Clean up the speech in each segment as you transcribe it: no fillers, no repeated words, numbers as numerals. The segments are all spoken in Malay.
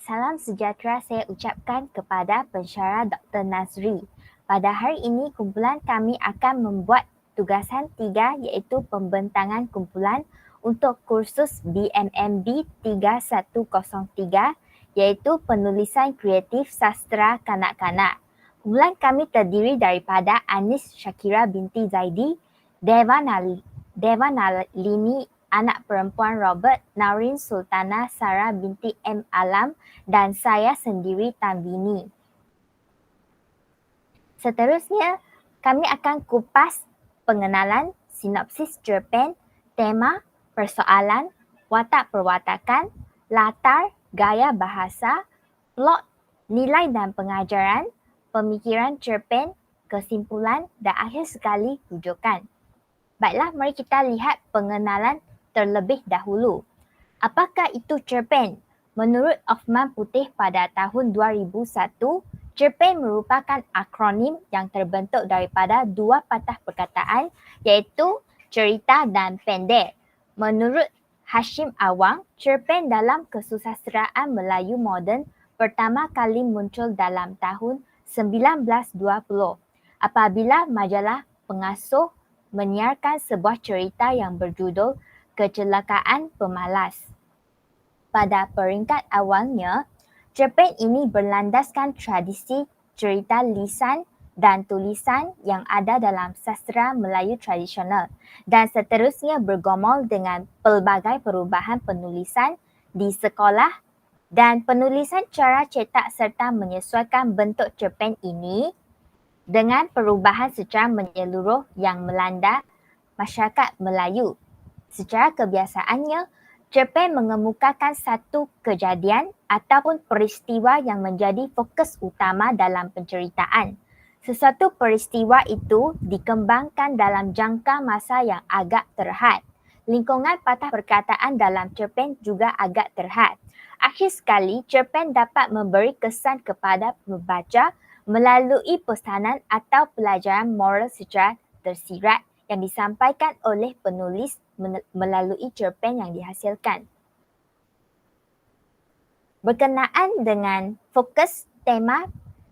Salam sejahtera saya ucapkan kepada pensyarah Dr. Nazri. Pada hari ini, kumpulan kami akan membuat tugasan 3 iaitu pembentangan kumpulan untuk kursus BMMB 3103 iaitu penulisan kreatif sastra kanak-kanak. Kumpulan kami terdiri daripada Anis Shakira binti Zaidi, Deva Nalini anak perempuan Robert, Naurin Sultana Sarah binti M. Alam dan saya sendiri Tanvini. Seterusnya, kami akan kupas pengenalan, sinopsis cerpen, tema, persoalan, watak perwatakan, latar, gaya bahasa, plot, nilai dan pengajaran, pemikiran cerpen, kesimpulan dan akhir sekali rujukan. Baiklah, mari kita lihat pengenalan terlebih dahulu. Apakah itu cerpen? Menurut Offman Putih pada tahun 2001, cerpen merupakan akronim yang terbentuk daripada dua patah perkataan iaitu cerita dan pendek. Menurut Hashim Awang, cerpen dalam kesusasteraan Melayu moden pertama kali muncul dalam tahun 1920 apabila majalah Pengasuh menyiarkan sebuah cerita yang berjudul Kecelakaan Pemalas. Pada peringkat awalnya, cerpen ini berlandaskan tradisi cerita lisan dan tulisan yang ada dalam sastra Melayu tradisional dan seterusnya bergumul dengan pelbagai perubahan penulisan di sekolah dan penulisan cara cetak serta menyesuaikan bentuk cerpen ini dengan perubahan secara menyeluruh yang melanda masyarakat Melayu. Secara kebiasaannya, cerpen mengemukakan satu kejadian ataupun peristiwa yang menjadi fokus utama dalam penceritaan. Sesuatu peristiwa itu dikembangkan dalam jangka masa yang agak terhad. Lingkungan patah perkataan dalam cerpen juga agak terhad. Akhir sekali, cerpen dapat memberi kesan kepada pembaca melalui pesanan atau pelajaran moral secara tersirat yang disampaikan oleh penulis melalui cerpen yang dihasilkan. Berkenaan dengan fokus tema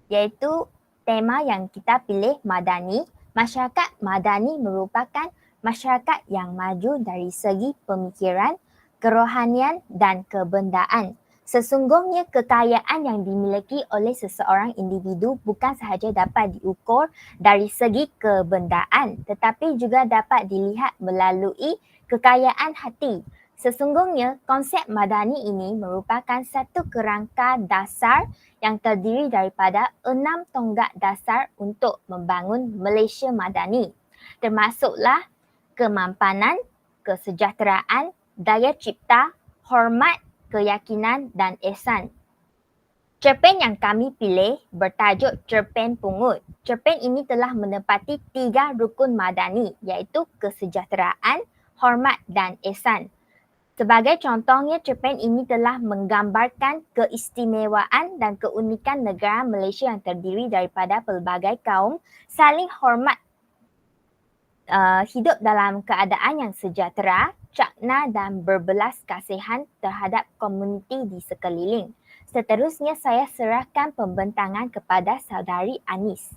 iaitu tema yang kita pilih Madani, masyarakat Madani merupakan masyarakat yang maju dari segi pemikiran, kerohanian dan kebendaan. Sesungguhnya kekayaan yang dimiliki oleh seseorang individu bukan sahaja dapat diukur dari segi kebendaan tetapi juga dapat dilihat melalui kekayaan hati. Sesungguhnya konsep madani ini merupakan satu kerangka dasar yang terdiri daripada 6 tonggak dasar untuk membangun Malaysia madani, termasuklah kemampanan, kesejahteraan, daya cipta, hormat, keyakinan dan ihsan. Cerpen yang kami pilih bertajuk Cerpen Pungut. Cerpen ini telah menepati 3 rukun madani iaitu kesejahteraan, hormat dan ihsan. Sebagai contohnya, cerpen ini telah menggambarkan keistimewaan dan keunikan negara Malaysia yang terdiri daripada pelbagai kaum saling hormat, hidup dalam keadaan yang sejahtera, cakna dan berbelas kasihan terhadap komuniti di sekeliling. Seterusnya saya serahkan pembentangan kepada saudari Anis.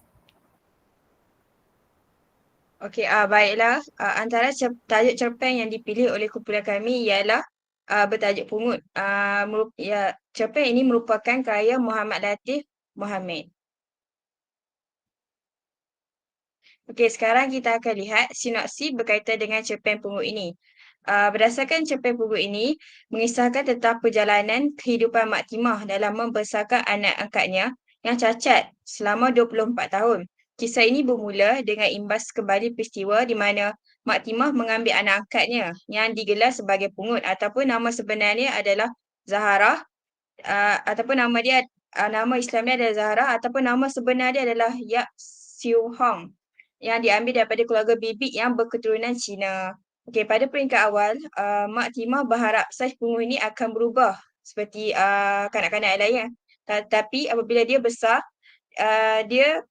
Okey, baiklah. Antara tajuk cerpen yang dipilih oleh kumpulan kami ialah bertajuk Pungut. Cerpen ini merupakan karya Muhammad Latif Mohamed. Okey, sekarang kita akan lihat sinopsis berkaitan dengan cerpen Pungut ini. Berdasarkan cerpen Pungut ini, mengisahkan tentang perjalanan kehidupan Mak Timah dalam membesarkan anak angkatnya yang cacat selama 24 tahun. Kisah ini bermula dengan imbas kembali peristiwa di mana Mak Timah mengambil anak angkatnya yang digelar sebagai Pungut ataupun nama sebenarnya adalah Zahara, ataupun nama Islam dia adalah Zahra ataupun nama sebenar dia adalah Yap Siu Hong yang diambil daripada keluarga bibik yang berketurunan Cina. Okey, pada peringkat awal, Mak Timah berharap saiz Pungut ini akan berubah seperti kanak-kanak yang lain. Tetapi apabila dia besar, dia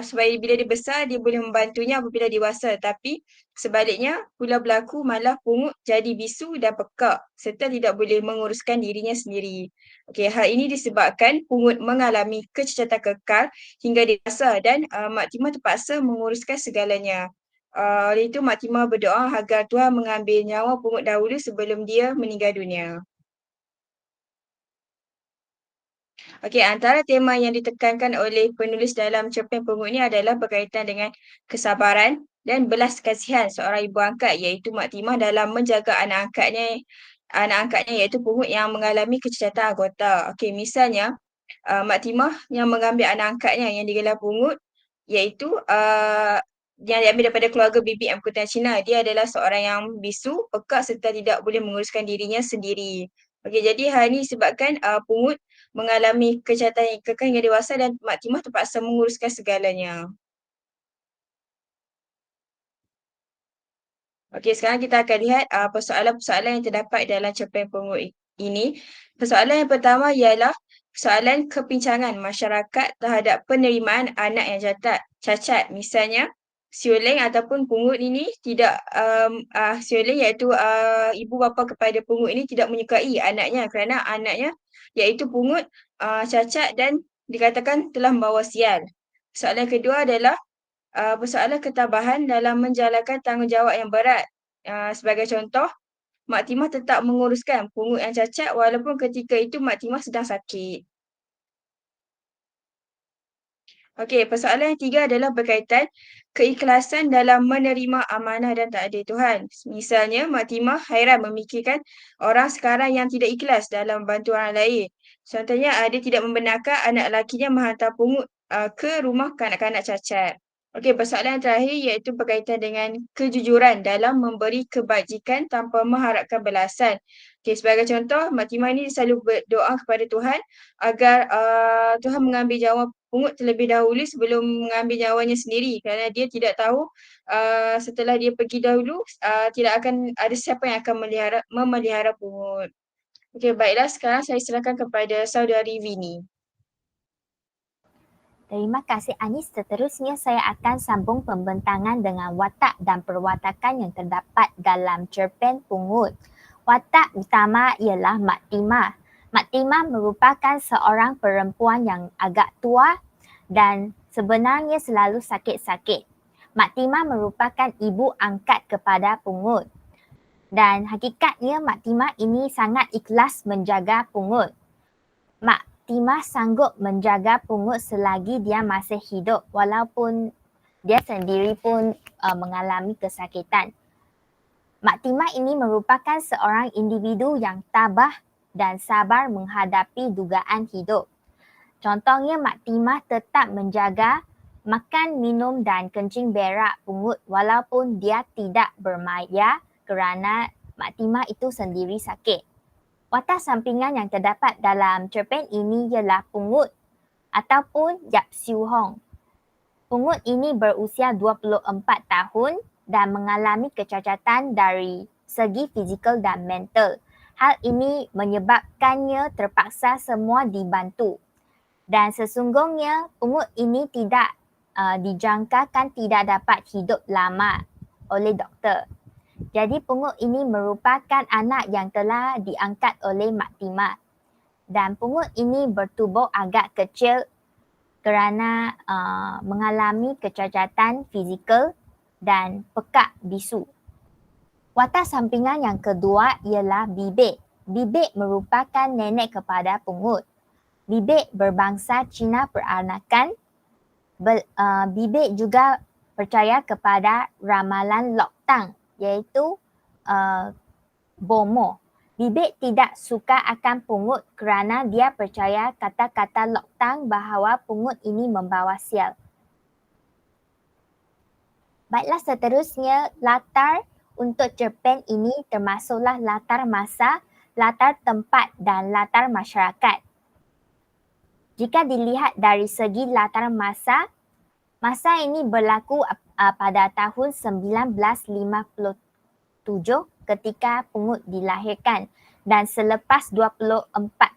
supaya bila dia besar dia boleh membantunya apabila dewasa. Tapi sebaliknya pula berlaku malah pungut jadi bisu dan pekak serta tidak boleh menguruskan dirinya sendiri. Okey, hal ini disebabkan pungut mengalami kecacatan kekal hingga dewasa dan Mak Timah terpaksa menguruskan segalanya. Oleh itu Mak Timah berdoa agar Tuhan mengambil nyawa pungut dahulu sebelum dia meninggal dunia. Okey, antara tema yang ditekankan oleh penulis dalam cerpen Pungut ini adalah berkaitan dengan kesabaran dan belas kasihan seorang ibu angkat iaitu Mak Timah dalam menjaga anak angkatnya iaitu Pungut yang mengalami kecacatan anggota. Okey, misalnya Mak Timah yang mengambil anak angkatnya yang digelar Pungut iaitu yang diambil daripada keluarga Bibi Amkutan Cina. Dia adalah seorang yang bisu, pekak serta tidak boleh menguruskan dirinya sendiri. Okey, jadi hal ini disebabkan Pungut mengalami kecacatan kekal hingga dewasa dan Mak Timah terpaksa menguruskan segalanya. Okey, sekarang kita akan lihat persoalan-persoalan yang terdapat dalam cerpen Pungut ini. Persoalan yang pertama ialah persoalan kepincangan masyarakat terhadap penerimaan anak yang cacat. Misalnya, si Oleng ataupun Pungut ini tidak si Oleng iaitu ibu bapa kepada Pungut ini tidak menyukai anaknya kerana anaknya iaitu Pungut cacat dan dikatakan telah membawa sial. Soalan kedua adalah persoalan ketabahan dalam menjalankan tanggungjawab yang berat. Sebagai contoh, Mak Timah tetap menguruskan pungut yang cacat walaupun ketika itu Mak Timah sedang sakit. Okey, persoalan yang tiga adalah berkaitan keikhlasan dalam menerima amanah dan takdir Tuhan. Misalnya, Mak Timah hairan memikirkan orang sekarang yang tidak ikhlas dalam membantu orang lain. Contohnya, dia tidak membenarkan anak lakinya menghantar pungut ke rumah kanak-kanak cacat. Okey, persoalan yang terakhir iaitu berkaitan dengan kejujuran dalam memberi kebajikan tanpa mengharapkan balasan. Okey, sebagai contoh, Mak Timah ini selalu berdoa kepada Tuhan agar Tuhan mengambil nyawa pungut terlebih dahulu sebelum mengambil nyawanya sendiri kerana dia tidak tahu setelah dia pergi dahulu tidak akan ada siapa yang akan memelihara pungut. Okey, baiklah sekarang saya serahkan kepada saudari Vini. Terima kasih Anis. Seterusnya saya akan sambung pembentangan dengan watak dan perwatakan yang terdapat dalam cerpen Pungut. Watak utama ialah Mak Timah. Mak Timah merupakan seorang perempuan yang agak tua dan sebenarnya selalu sakit-sakit. Mak Timah merupakan ibu angkat kepada Pungut. Dan hakikatnya Mak Timah ini sangat ikhlas menjaga Pungut. Mak Timah sanggup menjaga pungut selagi dia masih hidup walaupun dia sendiri pun mengalami kesakitan. Mak Timah ini merupakan seorang individu yang tabah dan sabar menghadapi dugaan hidup. Contohnya Mak Timah tetap menjaga makan, minum dan kencing berak pungut walaupun dia tidak bermaya kerana Mak Timah itu sendiri sakit. Watak sampingan yang terdapat dalam cerpen ini ialah Pungut ataupun Yap Siu Hong. Pungut ini berusia 24 tahun dan mengalami kecacatan dari segi fizikal dan mental. Hal ini menyebabkannya terpaksa semua dibantu. Dan sesungguhnya Pungut ini tidak dijangkakan tidak dapat hidup lama oleh doktor. Jadi pungut ini merupakan anak yang telah diangkat oleh Mak Timah. Dan pungut ini bertubuh agak kecil kerana mengalami kecacatan fizikal dan pekak bisu. Watak sampingan yang kedua ialah Bibik. Bibik merupakan nenek kepada pungut. Bibik berbangsa Cina peranakan. Bibik juga percaya kepada ramalan Lok Tang iaitu bomo. Bibik tidak suka akan pungut kerana dia percaya kata-kata Lok Tang bahawa pungut ini membawa sial. Baiklah seterusnya latar untuk cerpen ini termasuklah latar masa, latar tempat dan latar masyarakat. Jika dilihat dari segi latar masa ini berlaku pada tahun 1957 ketika pungut dilahirkan dan selepas 24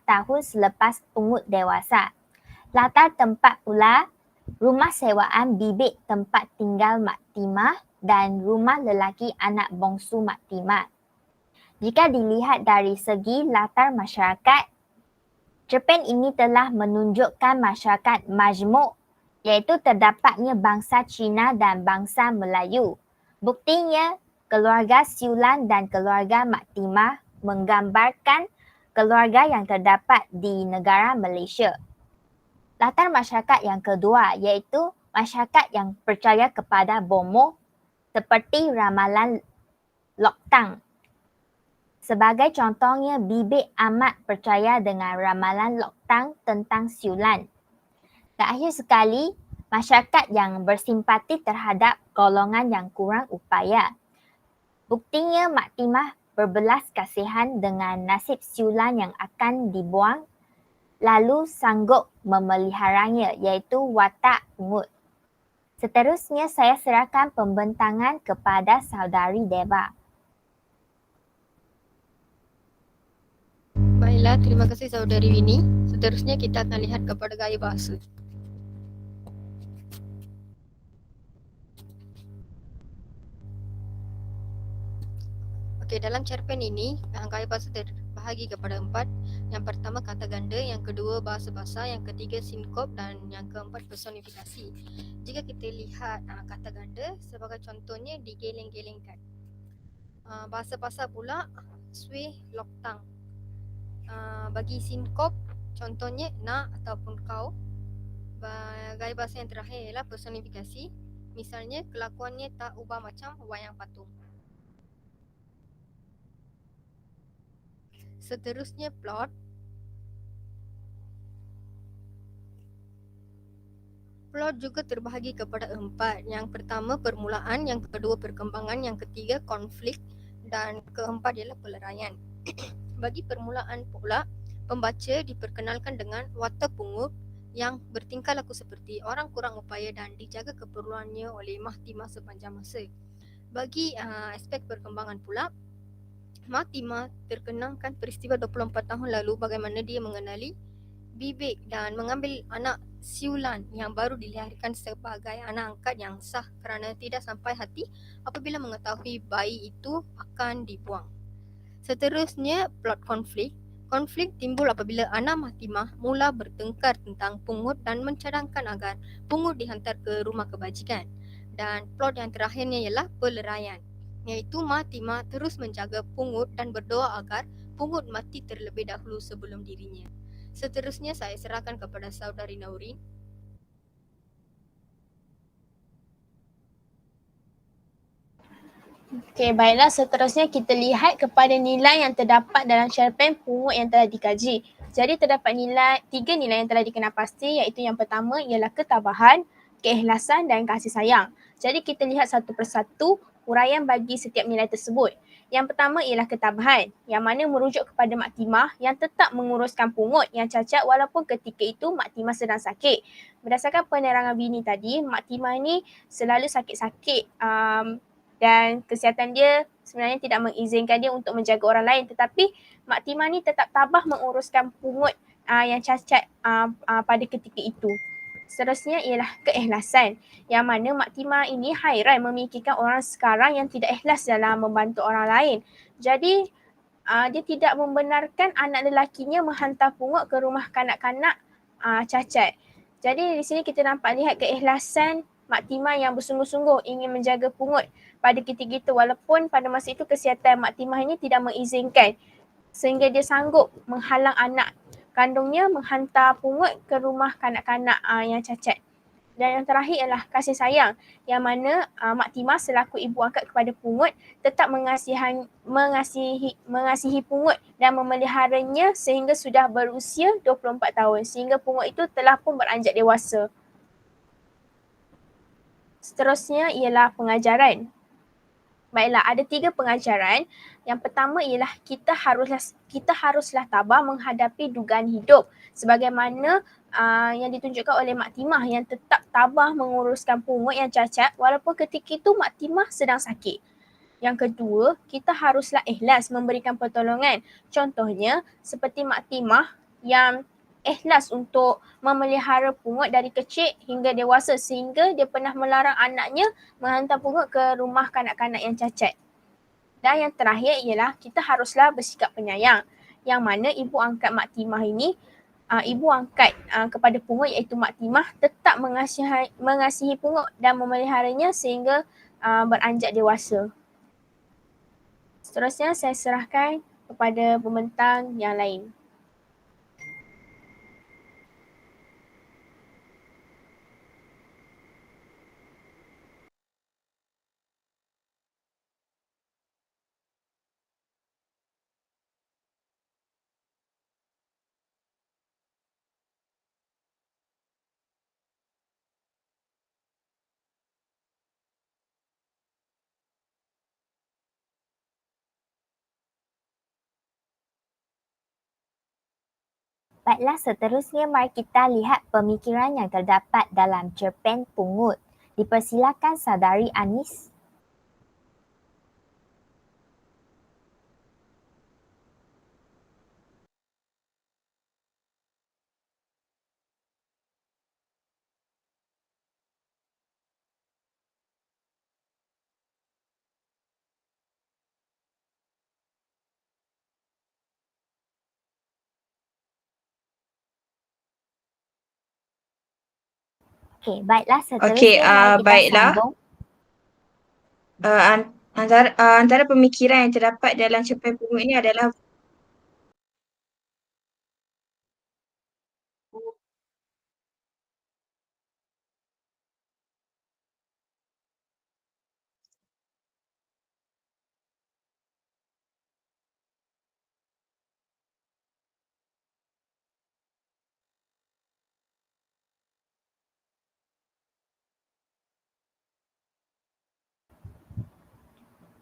tahun selepas pungut dewasa. Latar tempat pula rumah sewaan bibik tempat tinggal Mak Timah dan rumah lelaki anak bongsu Mak Timah. Jika dilihat dari segi latar masyarakat, cerpen ini telah menunjukkan masyarakat majmuk, iaitu terdapatnya bangsa Cina dan bangsa Melayu. Buktinya, keluarga Siulan dan keluarga Mak Timah menggambarkan keluarga yang terdapat di negara Malaysia. Latar masyarakat yang kedua iaitu masyarakat yang percaya kepada bomoh seperti ramalan Loktang. Sebagai contohnya, bibik amat percaya dengan ramalan Loktang tentang siulan. Dan akhir sekali, masyarakat yang bersimpati terhadap golongan yang kurang upaya. Buktinya Mak Timah berbelas kasihan dengan nasib siulan yang akan dibuang, lalu sanggup memeliharanya, iaitu watak pungut. Seterusnya, saya serahkan pembentangan kepada saudari Deba. Baiklah, terima kasih saudari Winnie. Seterusnya kita akan lihat kepada gaya bahasa. Okey, dalam cerpen ini, gaya bahasa terbahagi kepada 4. Yang pertama kata ganda, yang kedua bahasa basah, yang ketiga sinkop dan yang keempat personifikasi. Jika kita lihat kata ganda, sebagai contohnya digeleng-gelengkan. Bahasa basah pula, swih loktang. Bagi sinkop, contohnya nak ataupun kau. Gaya bahasa yang terakhir ialah personifikasi. Misalnya, kelakuannya tak ubah macam wayang patung. Seterusnya plot. Plot juga terbahagi kepada 4. Yang pertama permulaan, yang kedua perkembangan, yang ketiga konflik dan keempat ialah peleraian. Bagi permulaan pula, pembaca diperkenalkan dengan watak pungut yang bertingkah laku seperti orang kurang upaya dan dijaga keperluannya oleh Mak Timah sepanjang masa. Bagi aspek perkembangan pula, Mak Timah terkenangkan peristiwa 24 tahun lalu bagaimana dia mengenali bibik dan mengambil anak siulan yang baru dilahirkan sebagai anak angkat yang sah kerana tidak sampai hati apabila mengetahui bayi itu akan dibuang. Seterusnya plot konflik. Konflik timbul apabila anak Mak Timah mula bertengkar tentang pungut dan mencadangkan agar pungut dihantar ke rumah kebajikan. Dan plot yang terakhirnya ialah peleraian, iaitu Mak Timah terus menjaga pungut dan berdoa agar pungut mati terlebih dahulu sebelum dirinya. Seterusnya saya serahkan kepada saudari Naurin. Okey, baiklah, seterusnya kita lihat kepada nilai yang terdapat dalam cerpen pungut yang telah dikaji. Jadi terdapat 3 nilai yang telah dikenal pasti, iaitu yang pertama ialah ketabahan, keikhlasan dan kasih sayang. Jadi kita lihat satu persatu uraian bagi setiap nilai tersebut. Yang pertama ialah ketabahan, yang mana merujuk kepada Mak Timah yang tetap menguruskan pungut yang cacat walaupun ketika itu Mak Timah sedang sakit. Berdasarkan penerangan Winnie tadi, Mak Timah ni selalu sakit-sakit dan kesihatan dia sebenarnya tidak mengizinkan dia untuk menjaga orang lain, tetapi Mak Timah ni tetap tabah menguruskan pungut yang cacat pada ketika itu. Seterusnya ialah keikhlasan, yang mana Mak Timah ini hairan memikirkan orang sekarang yang tidak ikhlas dalam membantu orang lain. Jadi dia tidak membenarkan anak lelakinya menghantar pungut ke rumah kanak-kanak cacat. Jadi di sini kita nampak lihat keikhlasan Mak Timah yang bersungguh-sungguh ingin menjaga pungut pada ketika itu, walaupun pada masa itu kesihatan Mak Timah ini tidak mengizinkan, sehingga dia sanggup menghalang anak kandungnya menghantar pungut ke rumah kanak-kanak yang cacat. Dan yang terakhir ialah kasih sayang, yang mana Mak Timah selaku ibu angkat kepada pungut tetap mengasihi pungut dan memeliharanya sehingga sudah berusia 24 tahun, sehingga pungut itu telah pun beranjak dewasa. Seterusnya ialah pengajaran. Baiklah, ada 3 pengajaran. Yang pertama ialah kita haruslah tabah menghadapi dugaan hidup sebagaimana yang ditunjukkan oleh Mak Timah yang tetap tabah menguruskan pungut yang cacat walaupun ketika itu Mak Timah sedang sakit. Yang kedua, kita haruslah ikhlas memberikan pertolongan. Contohnya seperti Mak Timah yang ikhlas untuk memelihara pungut dari kecil hingga dewasa sehingga dia pernah melarang anaknya menghantar pungut ke rumah kanak-kanak yang cacat. Dan yang terakhir ialah kita haruslah bersikap penyayang, yang mana ibu angkat Mak Timah ini, ibu angkat kepada pungut iaitu Mak Timah tetap mengasihi pungut dan memeliharanya sehingga beranjak dewasa. Seterusnya saya serahkan kepada pembentang yang lain. Baiklah, seterusnya mari kita lihat pemikiran yang terdapat dalam cerpen pungut. Dipersilakan Saudari Anis. Okey, baiklah, seterusnya mari kita baiklah. sambung. Antara pemikiran yang terdapat dalam cerpen pungut ini adalah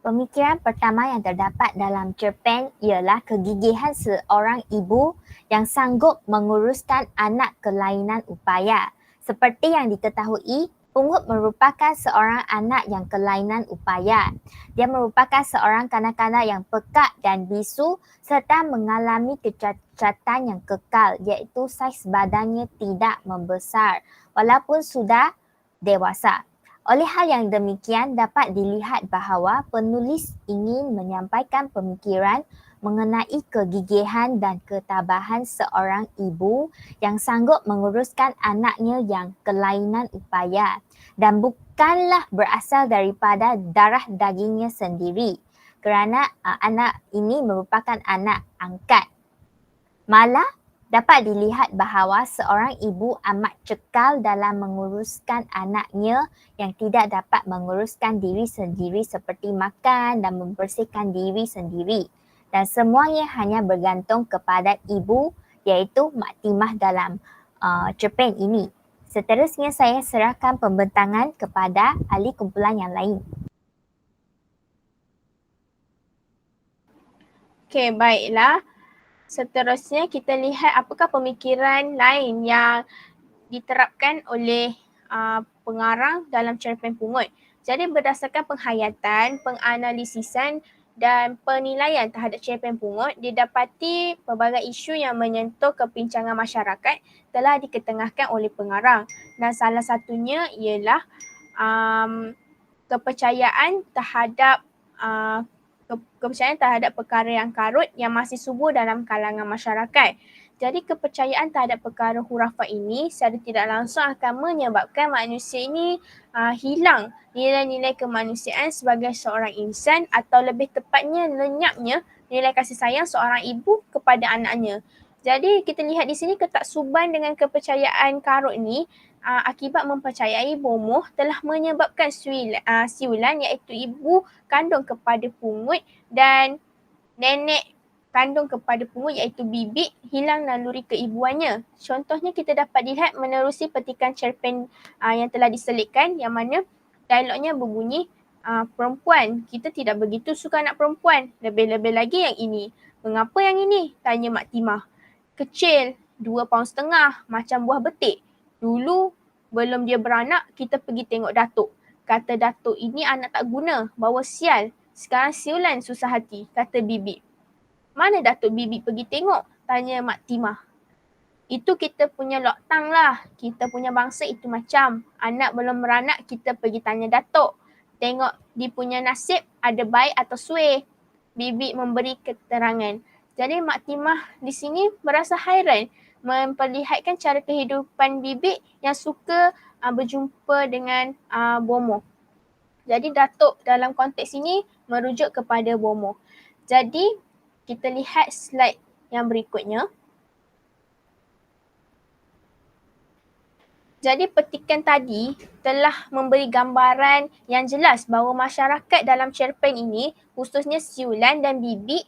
Pemikiran pertama yang terdapat dalam cerpen ialah kegigihan seorang ibu yang sanggup menguruskan anak kelainan upaya. Seperti yang diketahui, pungut merupakan seorang anak yang kelainan upaya. Dia merupakan seorang kanak-kanak yang pekak dan bisu serta mengalami kecacatan yang kekal, iaitu saiz badannya tidak membesar walaupun sudah dewasa. Oleh hal yang demikian, dapat dilihat bahawa penulis ingin menyampaikan pemikiran mengenai kegigihan dan ketabahan seorang ibu yang sanggup menguruskan anaknya yang kelainan upaya dan bukanlah berasal daripada darah dagingnya sendiri, kerana anak ini merupakan anak angkat. Malah dapat dilihat bahawa seorang ibu amat cekal dalam menguruskan anaknya yang tidak dapat menguruskan diri sendiri seperti makan dan membersihkan diri sendiri. Dan semuanya hanya bergantung kepada ibu, iaitu Mak Timah dalam cerpen ini. Seterusnya saya serahkan pembentangan kepada ahli kumpulan yang lain. Okey, baiklah. Seterusnya kita lihat apakah pemikiran lain yang diterapkan oleh pengarang dalam cerpen pungut. Jadi berdasarkan penghayatan, penganalisisan dan penilaian terhadap cerpen pungut, didapati pelbagai isu yang menyentuh kepincangan masyarakat telah diketengahkan oleh pengarang. Dan salah satunya ialah kepercayaan terhadap kepercayaan terhadap perkara yang karut yang masih subur dalam kalangan masyarakat. Jadi kepercayaan terhadap perkara hurafat ini secara tidak langsung akan menyebabkan manusia ini hilang nilai-nilai kemanusiaan sebagai seorang insan, atau lebih tepatnya lenyapnya nilai kasih sayang seorang ibu kepada anaknya. Jadi kita lihat di sini ketaksuban dengan kepercayaan karut ini akibat mempercayai bomoh telah menyebabkan siulan iaitu ibu kandung kepada pungut dan nenek kandung kepada pungut iaitu bibik hilang naluri keibuannya. Contohnya kita dapat lihat menerusi petikan cerpen yang telah diselitkan, yang mana dialognya berbunyi, perempuan, kita tidak begitu suka anak perempuan, lebih-lebih lagi yang ini. Mengapa yang ini? Tanya Mak Timah. Kecil, 2 paun setengah, macam buah betik. Dulu belum dia beranak, kita pergi tengok datuk. Kata datuk, ini anak tak guna, bawa sial. Sekarang siulan susah hati, kata bibik. Mana Datuk Bibi pergi tengok? Tanya Mak Timah. Itu kita punya loktang lah. Kita punya bangsa itu macam. Anak belum beranak, kita pergi tanya datuk. Tengok dia punya nasib ada baik atau suai. Bibi memberi keterangan. Jadi Mak Timah di sini merasa hairan memperlihatkan cara kehidupan bibi yang suka berjumpa dengan bomoh. Jadi datuk dalam konteks ini merujuk kepada bomoh. Jadi kita lihat slide yang berikutnya. Jadi petikan tadi telah memberi gambaran yang jelas bahawa masyarakat dalam cerpen ini, khususnya siulan dan bibi,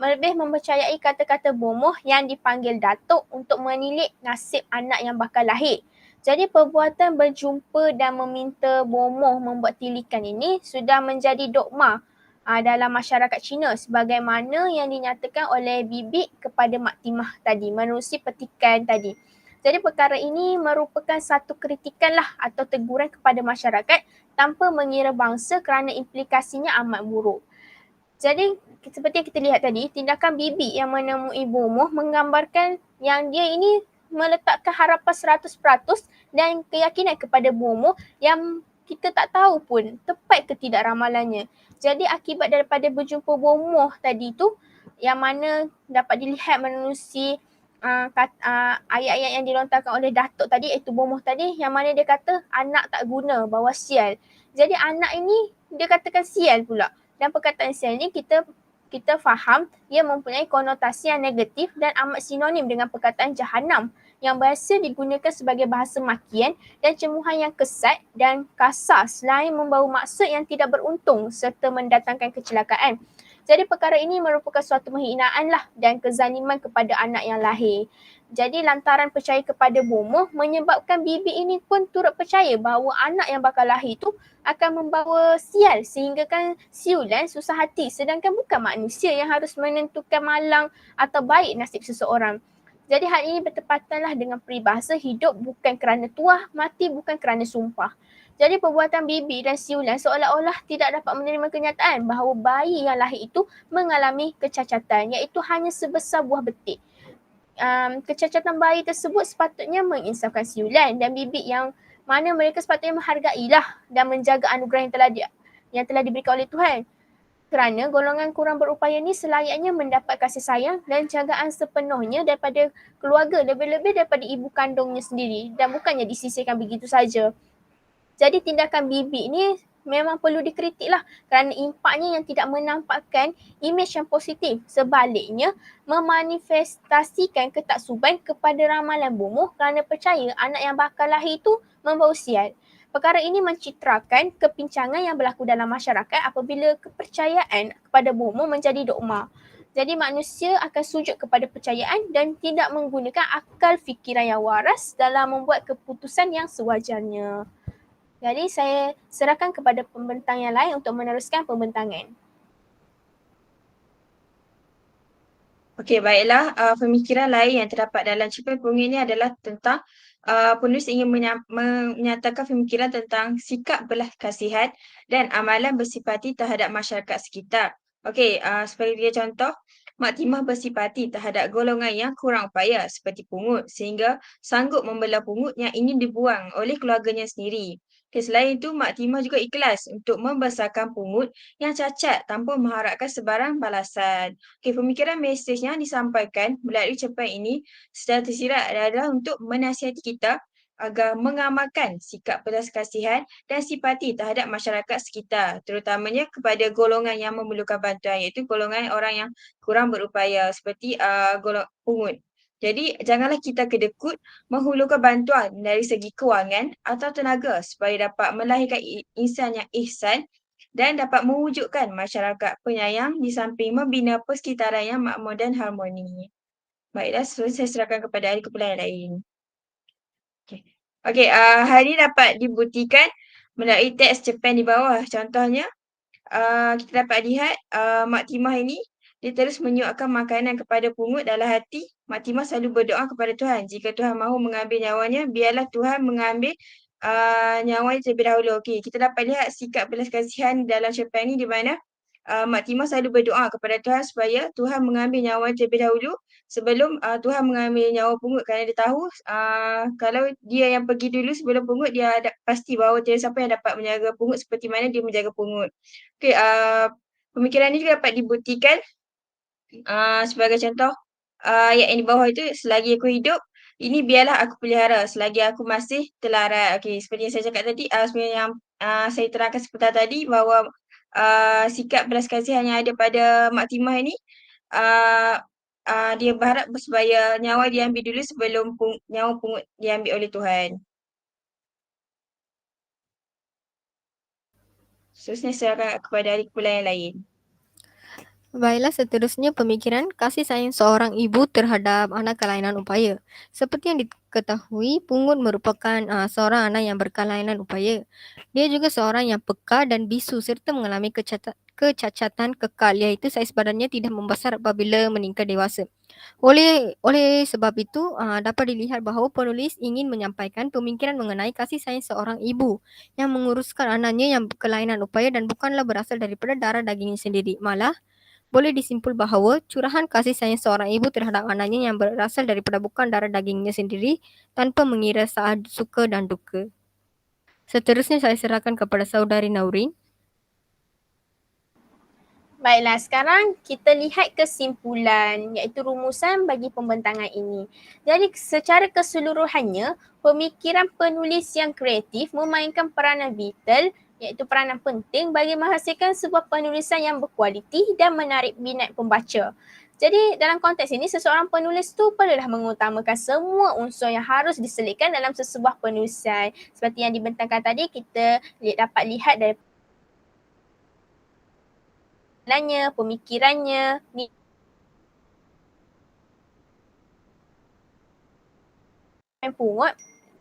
lebih mempercayai kata-kata bomoh yang dipanggil datuk untuk menilik nasib anak yang bakal lahir. Jadi perbuatan berjumpa dan meminta bomoh membuat tilikan ini sudah menjadi dogma dalam masyarakat Cina sebagaimana yang dinyatakan oleh bibi kepada Mak Timah tadi menerusi petikan tadi. Jadi perkara ini merupakan satu kritikan lah atau teguran kepada masyarakat tanpa mengira bangsa kerana implikasinya amat buruk. Jadi seperti yang kita lihat tadi, tindakan bibi yang menemui bomoh menggambarkan yang dia ini meletakkan harapan 100% dan keyakinan kepada bomoh yang kita tak tahu pun tepat ke tidak ramalannya. Jadi akibat daripada berjumpa bomoh tadi tu yang mana dapat dilihat menerusi ayat-ayat yang dilontarkan oleh datuk tadi iaitu bomoh tadi yang mana dia kata anak tak guna bawa sial. Jadi anak ini dia katakan sial pula. Dan perkataan sial ni kita faham ia mempunyai konotasi yang negatif dan amat sinonim dengan perkataan jahanam yang biasa digunakan sebagai bahasa makian dan cemuhan yang kesat dan kasar selain membawa maksud yang tidak beruntung serta mendatangkan kecelakaan. Jadi perkara ini merupakan suatu penghinaan lah dan kezaliman kepada anak yang lahir. Jadi lantaran percaya kepada bomoh menyebabkan bibi ini pun turut percaya bahawa anak yang bakal lahir tu akan membawa sial sehingga kan siulan susah hati sedangkan bukan manusia yang harus menentukan malang atau baik nasib seseorang. Jadi hal ini bertepatanlah dengan peribahasa hidup bukan kerana tuah, mati bukan kerana sumpah. Jadi perbuatan bibi dan siulan seolah-olah tidak dapat menerima kenyataan bahawa bayi yang lahir itu mengalami kecacatan iaitu hanya sebesar buah betik. Kecacatan bayi tersebut sepatutnya menginsafkan siulan dan bibi yang mana mereka sepatutnya menghargailah dan menjaga anugerah yang telah diberikan oleh Tuhan. Kerana golongan kurang berupaya ni selayaknya mendapat kasih sayang dan jagaan sepenuhnya daripada keluarga, lebih-lebih daripada ibu kandungnya sendiri dan bukannya disisihkan begitu saja. Jadi tindakan bibi ni memang perlu dikritik lah kerana impaknya yang tidak menampakkan imej yang positif. Sebaliknya, memanifestasikan ketaksuban kepada ramalan bomoh kerana percaya anak yang bakal lahir itu membawa sial. Perkara ini mencitrakan kepincangan yang berlaku dalam masyarakat apabila kepercayaan kepada bomoh menjadi dogma. Jadi manusia akan sujud kepada percayaan dan tidak menggunakan akal fikiran yang waras dalam membuat keputusan yang sewajarnya. Jadi saya serahkan kepada pembentang yang lain untuk meneruskan pembentangan. Okey, baiklah. Pemikiran lain yang terdapat dalam cerpen Punggih ini adalah tentang penulis ingin menyatakan pemikiran tentang sikap belas kasihan dan amalan bersipati terhadap masyarakat sekitar. Okey, sebagai contoh, Mak Timah bersipati terhadap golongan yang kurang upaya seperti pungut sehingga sanggup membelah pungut yang ingin dibuang oleh keluarganya sendiri. Okay, selain itu, Mak Timah juga ikhlas untuk membesarkan pungut yang cacat tanpa mengharapkan sebarang balasan. Okay, pemikiran mesej yang disampaikan melalui cerpen ini secara tersirat adalah untuk menasihati kita agar mengamalkan sikap belas kasihan dan simpati terhadap masyarakat sekitar, terutamanya kepada golongan yang memerlukan bantuan iaitu golongan orang yang kurang berupaya seperti golongan pungut. Jadi janganlah kita kedekut menghulurkan bantuan dari segi kewangan atau tenaga supaya dapat melahirkan insan yang ihsan dan dapat mewujudkan masyarakat penyayang di samping membina persekitaran yang makmur dan harmoni. Baiklah, saya serahkan kepada ahli kumpulan yang lain. Okey, hal ini dapat dibuktikan melalui teks cerpen di bawah. Contohnya, kita dapat lihat Mak Timah ini dia terus menyuapkan makanan kepada pungut dalam hati. Mak Timah selalu berdoa kepada Tuhan. Jika Tuhan mahu mengambil nyawanya, biarlah Tuhan mengambil nyawanya terlebih dahulu. Okey, kita dapat lihat sikap belas kasihan dalam cerpen ini di mana Mak Timah selalu berdoa kepada Tuhan supaya Tuhan mengambil nyawa terlebih dahulu sebelum Tuhan mengambil nyawa pungut, kerana dia tahu kalau dia yang pergi dulu sebelum pungut, dia pasti bahawa tiada siapa yang dapat menjaga pungut seperti mana dia menjaga pungut. Okey, pemikiran ini juga dapat dibuktikan sebagai contoh ayat yang di bawah itu, selagi aku hidup, ini biarlah aku pelihara selagi aku masih telarat. Okey, seperti yang saya cakap tadi, sebenarnya yang saya terangkan sebentar tadi bahawa sikap belas kasihan yang ada pada Mak Timah ini, uh, dia berharap supaya nyawa diambil dulu sebelum nyawa pungut diambil oleh Tuhan. Seterusnya serahkan kepada ahli kumpulan yang lain. Baiklah, seterusnya pemikiran kasih sayang seorang ibu terhadap anak kelainan upaya. Seperti yang diketahui, pungut merupakan seorang anak yang berkelainan upaya. Dia juga seorang yang peka dan bisu serta mengalami kecacatan kekal, iaitu saiz badannya tidak membesar apabila meningkat dewasa. Oleh sebab itu, dapat dilihat bahawa penulis ingin menyampaikan pemikiran mengenai kasih sayang seorang ibu yang menguruskan anaknya yang berkelainan upaya dan bukanlah berasal daripada darah dagingnya sendiri. Malah, boleh disimpul bahawa curahan kasih sayang seorang ibu terhadap anaknya yang berasal daripada bukan darah dagingnya sendiri tanpa mengira saat suka dan duka. Seterusnya saya serahkan kepada saudari Naurin. Baiklah, sekarang kita lihat kesimpulan iaitu rumusan bagi pembentangan ini. Jadi secara keseluruhannya, pemikiran penulis yang kreatif memainkan peranan vital iaitu peranan penting bagi menghasilkan sebuah penulisan yang berkualiti dan menarik minat pembaca. Jadi dalam konteks ini, seseorang penulis tu perlulah mengutamakan semua unsur yang harus diselitkan dalam sesebuah penulisan. Seperti yang dibentangkan tadi, kita dapat lihat dari pemikirannya, pungut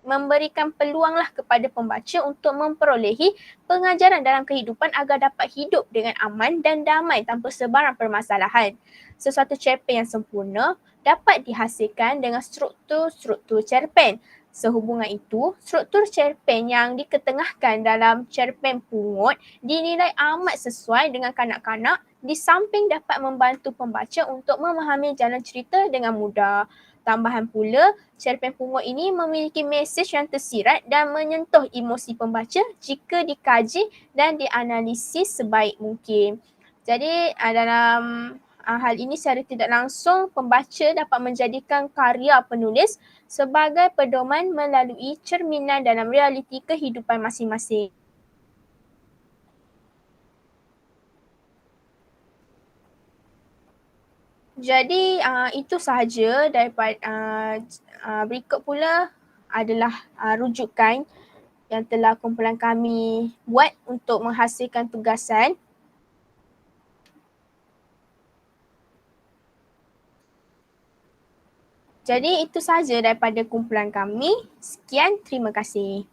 memberikan peluanglah kepada pembaca untuk memperolehi pengajaran dalam kehidupan agar dapat hidup dengan aman dan damai tanpa sebarang permasalahan. Sesuatu cerpen yang sempurna dapat dihasilkan dengan struktur cerpen. Sehubungan itu, struktur cerpen yang diketengahkan dalam cerpen pungut dinilai amat sesuai dengan kanak-kanak di samping dapat membantu pembaca untuk memahami jalan cerita dengan mudah. Tambahan pula, cerpen pungut ini memiliki mesej yang tersirat dan menyentuh emosi pembaca jika dikaji dan dianalisis sebaik mungkin. Jadi dalam hal ini secara tidak langsung pembaca dapat menjadikan karya penulis sebagai pedoman melalui cerminan dalam realiti kehidupan masing-masing. Jadi itu sahaja daripada berikut pula adalah rujukan yang telah kumpulan kami buat untuk menghasilkan tugasan. Jadi itu sahaja daripada kumpulan kami. Sekian, terima kasih.